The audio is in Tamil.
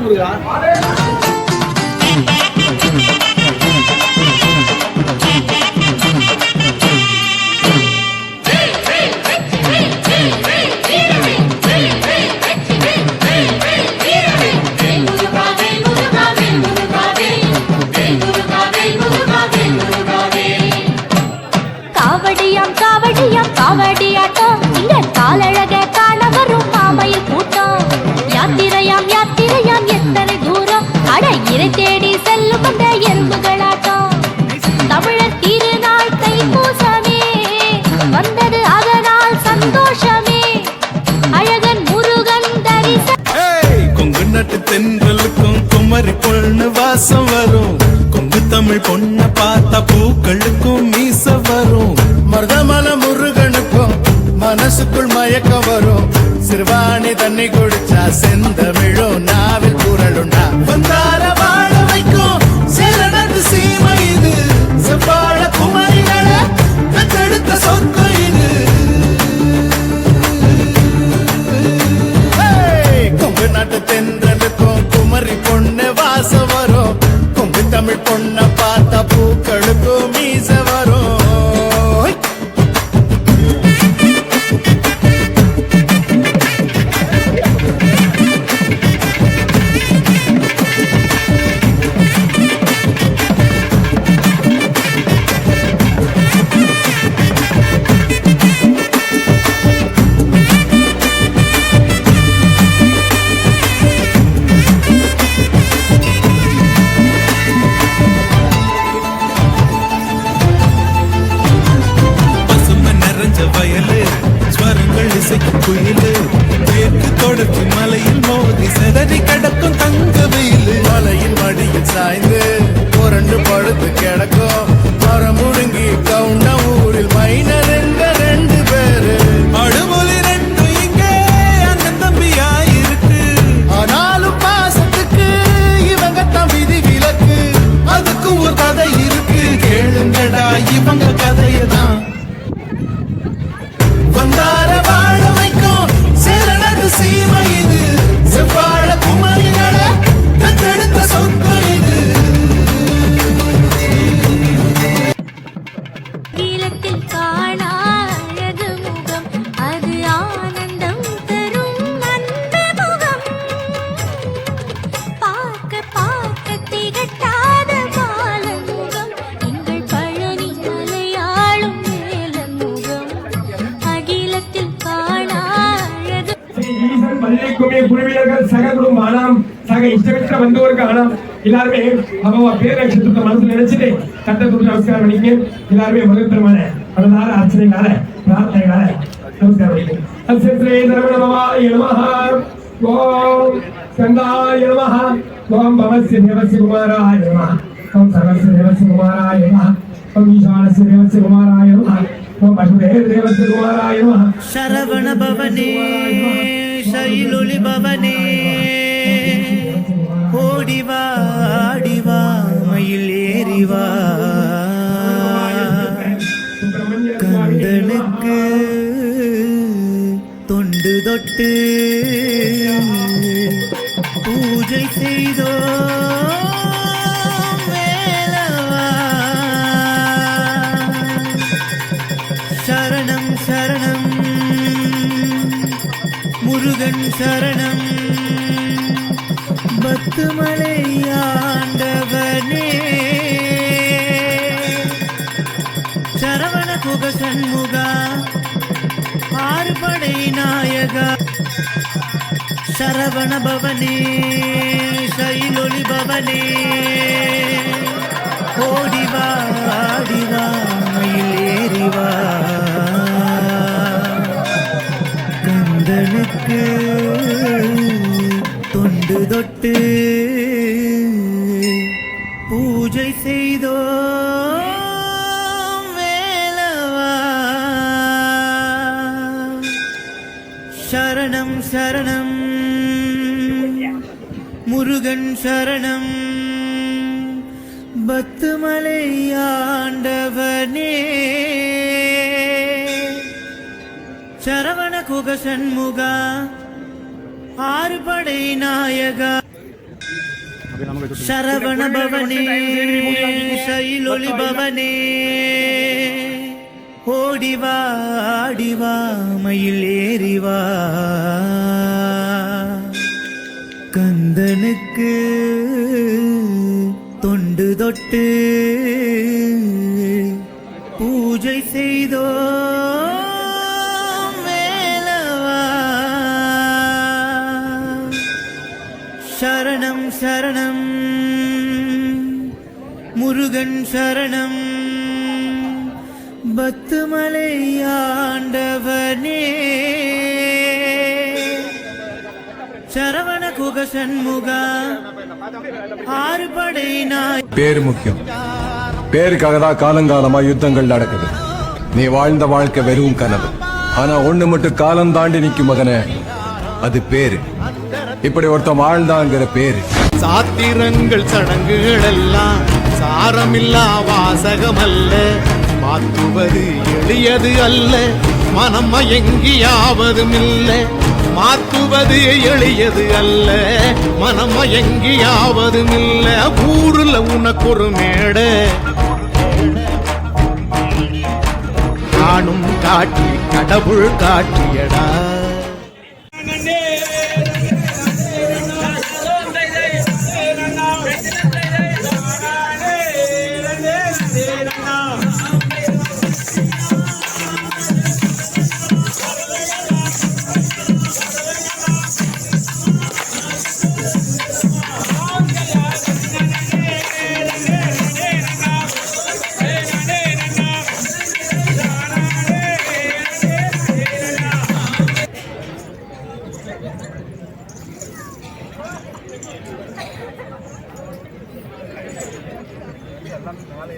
முருகா. காவடியாட்டம் இங்க காலழக காண வரும் மாமையில் கூட்டம். யாத்திரையாம் யாத்திரையாம் எத்தனை தூரம் அட இறை தேடி செல்லும் அந்த எறும்புகளாட்டம். தமிழர் திருநாள் தைப்பூசமே வந்தது அதனால் சந்தோஷமே. அழகன் முருகன் தரிச கொங்கு நாட்டு தென்றலுக்கும் குமரி பொண்ணு வாசம் வரும். கொங்கு தமிழ் பொண்ண பார்த்தா பூக்களுக்கும் மீச வரும். மருதமல முருகனுக்கும் மனசுக்குள் மயக்கம் வரும். சிறுவாணி தண்ணி குடிச்சா செந்தமிழும் நாவில் குரலுண்டா. வந்தார வாழ வைக்கும் சேரனது சீமை இது. செவ்வாழ குமரிகள தத்தெடுத்த சொர்க்கம் இது. கொங்கு நாட்டு தென்றலுக்கும் குமரி பொண்ணு வாசம் வரும். கொங்கு தமிழ் பொண்ண பார்த்தா பூக்களுக்கும் மீச வரும். வயலு ஸ்வரங்கள் இசைக்கும் குயிலு. மேற்கு தொடர்ச்சி மலையில் மோதி செதறி கிடக்கும் தங்க வெயிலு. மலையின் மடியில் சாய்ந்து புரண்டு படுத்து கிடக்கும். மரம் முடுங்கி கவுண்ட ஊரில் மைனர் எங்க 2 பேரு. அடுமொழி 2 இங்கே அண்ணன் தம்பியாயிருக்கு. ஆனாலும் பாசத்துக்கு இவங்க தான் விதி விலக்கு. அதுக்கும் ஒரு கதை இருக்கு கேளுங்கடா இவங்க கதையதான். வந்தார வாழ வைக்கும் சேரனது சீமை இது. செவ்வாழ குமரிகள தத்தெடுத்த சொர்க்கம் இது. கீழத்தில் காணா அழகு முகம் அது ஆனந்தம் தரும் அந்த முகம். பார்க்க பார்க்க திகட்டாத பாலன் முகம் எங்கள் பழனி மலையாளும் மேலன் முகம். அகிலத்தில் காணா அழகு ஈசன் பள்ளிக்குமே குழுவினர்கள் சக குடும்பம் சக இஷ்டமிட்ட வந்தவருக்கு எல்லாருமே அவங்க பேர் நட்சத்திரத்தை மனசுல நினைச்சிட்டு கட்டத்துக்கு நமஸ்காரம் பண்ணிக்க. எல்லாருமே முருகப்பெருமான மனதார அர்ச்சனைகால பிரார்த்தனைகால நமஸ்காரம் பண்ணிக்க. அஸ்ரே தர்மணமாய நமஹ. ஓம் ஸ்கந்தாய நமஹ. ஓம் பவஸ்ய தேவஸ்ய குமாராய நமஹ. ஓம் சர்வஸ்ய தேவஸ்ய குமாராய நமஹ. ஓம் ஈசானஸ்ய தேவஸ்ய குமாராய நமஹ. ஓம் பசுதேவ தேவஸ்ய குமாராய நமஹ. சரவண பவனே சைலொளி பவனே ஓடிவா ஆடிவா மயில் ஏறிவா. கந்தனுக்கு தொண்டு தொட்டு பூஜை செய்தோ மேலவா. சரணம் சரணம் முருகன் சரணம். பத்துமலை ஆண்டவனே சரவண குக சண்முகா ஆறுபடை நாயகா. சரவண பவனே சைலொளி பவனே ஓடிவா ஆடிவா மயில் ஏறிவா. கந்தனுக்கு தொண்டு தொட்டு பூஜை செய்தோ வேலவா. சரணம் சரணம் முருகன் சரணம். பத்துமலை ஆண்டவனே சரவண குக சண்முகா ஆறுபடை நாயகா. சரவண பவனே சைலொளி பவனே ஓடிவா ஆடிவா மயில் ஏறிவா கந்தனுக்கு தொண்டு தொட்டு பூஜை செய்தோ மேலவா சரணம் சரணம் முருகன் சரணம் பத்துமலை ஆண்டவனே சரவண குக சண்முகா ஆறு படை நாய். பேரு முக்கியம். பேருக்காக தான் காலங்காலமா யுத்தங்கள் நடக்குது. நீ வாழ்ந்த வாழ்க்கை வெறும் கனவு. ஆனா ஒண்ணு மட்டும் காலம் தாண்டி நிக்கும் மகனே, அது பேரு. இப்படி ஒருத்தன் வாழ்ந்தாங்கிற பேரு. சாத்திரங்கள் சடங்குகள் எல்லாம் சாரமில்லா வாசகம் அல்ல, மாற்றுவது எளியது அல்ல, மனம் மயங்கியாவதும் இல்ல. மாற்றுவது எளியது அல்ல, மனம் மயங்கியாவதும் இல்ல. ஊருல உனக்கு ஒரு மேடை காணும் காட்சி கடவுள் காட்டியடா. மாலை